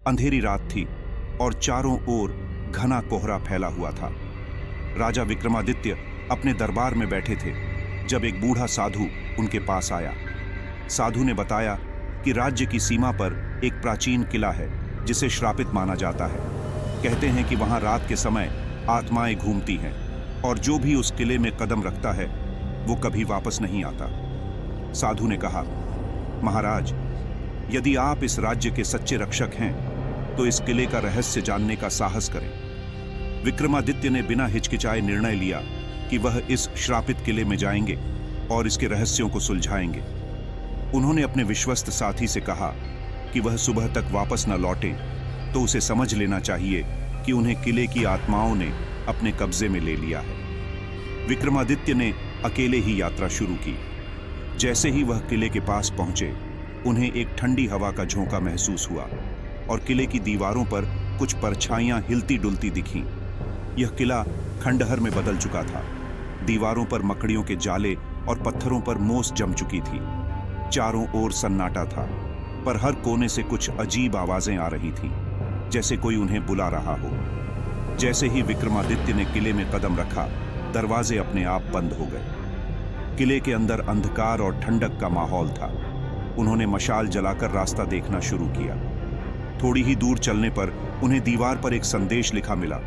अंधेरी रात थी और चारों ओर घना कोहरा फैला हुआ था। राजा विक्रमादित्य अपने दरबार में बैठे थे जब एक बूढ़ा साधु उनके पास आया। साधु ने बताया कि राज्य की सीमा पर एक प्राचीन किला है जिसे श्रापित माना जाता है। कहते हैं कि वहां रात के समय आत्माएं घूमती हैं और जो भी उस किले में कदम रखता है वो कभी वापस नहीं आता। साधु ने कहा, महाराज, यदि आप इस राज्य के सच्चे रक्षक हैं तो इस किले का रहस्य जानने का साहस करें। विक्रमादित्य ने बिना हिचकिचाए निर्णय लिया कि वह इस श्रापित किले में जाएंगे और इसके रहस्यों को सुलझाएंगे। उन्होंने अपने विश्वस्त साथी से कहा कि वह सुबह तक वापस न लौटें तो उसे समझ लेना चाहिए कि उन्हें किले की आत्माओं ने अपने कब्जे में ले लिया है। विक्रमादित्य ने अकेले ही यात्रा शुरू की। जैसे ही वह किले के पास पहुंचे, उन्हें एक ठंडी हवा का झोंका महसूस हुआ और किले की दीवारों पर कुछ परछाइयां हिलती डुलती दिखीं। यह किला खंडहर में बदल चुका था। दीवारों पर मकड़ियों के जाले और पत्थरों पर मोस जम चुकी थी। चारों ओर सन्नाटा था, पर हर कोने से कुछ अजीब आवाजें आ रही थीं, जैसे कोई उन्हें बुला रहा हो। जैसे ही विक्रमादित्य ने किले में कदम रखा, दरवाजे अपने आप बंद हो गए। किले के अंदर अंधकार और ठंडक का माहौल था। उन्होंने मशाल जलाकर रास्ता देखना शुरू किया। थोड़ी ही दूर चलने पर उन्हें दीवार पर एक संदेश लिखा मिला,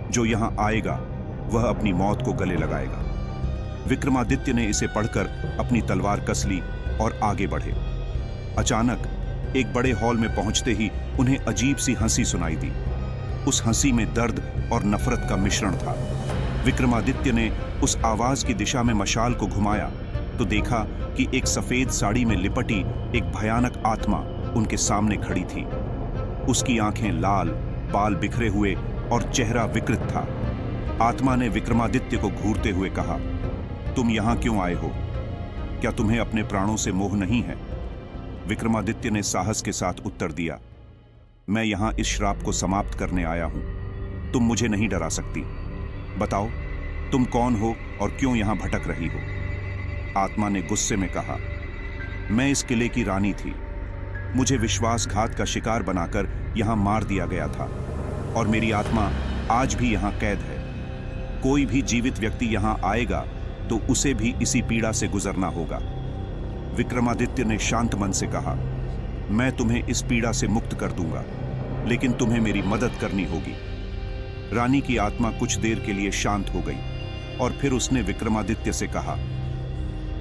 जो यहां आएगा वह अपनी मौत को गले लगाएगा। विक्रमादित्य ने इसे पढ़कर अपनी तलवार कस ली और आगे बढ़े। अचानक एक बड़े हॉल में पहुंचते ही उन्हें अजीब सी हंसी सुनाई दी। उस हंसी में दर्द और नफरत का मिश्रण था। विक्रमादित्य ने उस आवाज की दिशा में मशाल को घुमाया तो देखा कि एक सफेद साड़ी में लिपटी एक भयानक आत्मा उनके सामने खड़ी थी। उसकी आंखें लाल, बाल बिखरे हुए और चेहरा विकृत था। आत्मा ने विक्रमादित्य को घूरते हुए कहा, तुम यहां क्यों आए हो? क्या तुम्हें अपने प्राणों से मोह नहीं है? विक्रमादित्य ने साहस के साथ उत्तर दिया, मैं यहां इस श्राप को समाप्त करने आया हूं। तुम मुझे नहीं डरा सकती। बताओ, तुम कौन हो और क्यों यहां भटक रही हो? आत्मा ने गुस्से में कहा, मैं इस किले की रानी थी। मुझे विश्वासघात का शिकार बनाकर यहां मार दिया गया था और मेरी आत्मा आज भी यहां कैद है। कोई भी जीवित व्यक्ति यहां आएगा तो उसे भी इसी पीड़ा से गुजरना होगा। विक्रमादित्य ने शांत मन से कहा, मैं तुम्हें इस पीड़ा से मुक्त कर दूंगा, लेकिन तुम्हें मेरी मदद करनी होगी। रानी की आत्मा कुछ देर के लिए शांत हो गई और फिर उसने विक्रमादित्य से कहा,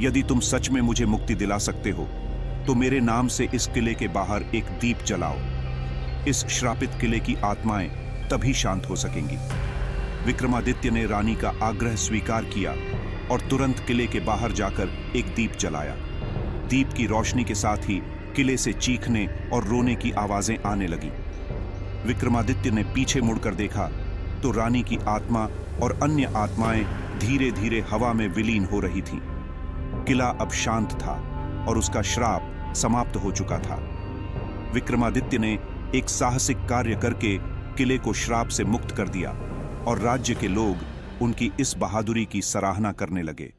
यदि तुम सच में मुझे मुक्ति दिला सकते हो तो मेरे नाम से इस किले के बाहर एक दीप जलाओ। इस श्रापित किले की आत्माएं तभी शांत हो सकेंगी। विक्रमादित्य ने रानी का आग्रह स्वीकार किया और तुरंत किले के बाहर जाकर एक दीप जलाया। दीप की रोशनी के साथ ही किले से चीखने और रोने की आवाजें आने लगी। विक्रमादित्य ने पीछे मुड़कर देखा तो रानी की आत्मा और अन्य आत्माएं धीरे धीरे हवा में विलीन हो रही थीं। किला अब शांत था और उसका श्राप समाप्त हो चुका था। विक्रमादित्य ने एक साहसिक कार्य करके किले को श्राप से मुक्त कर दिया और राज्य के लोग उनकी इस बहादुरी की सराहना करने लगे।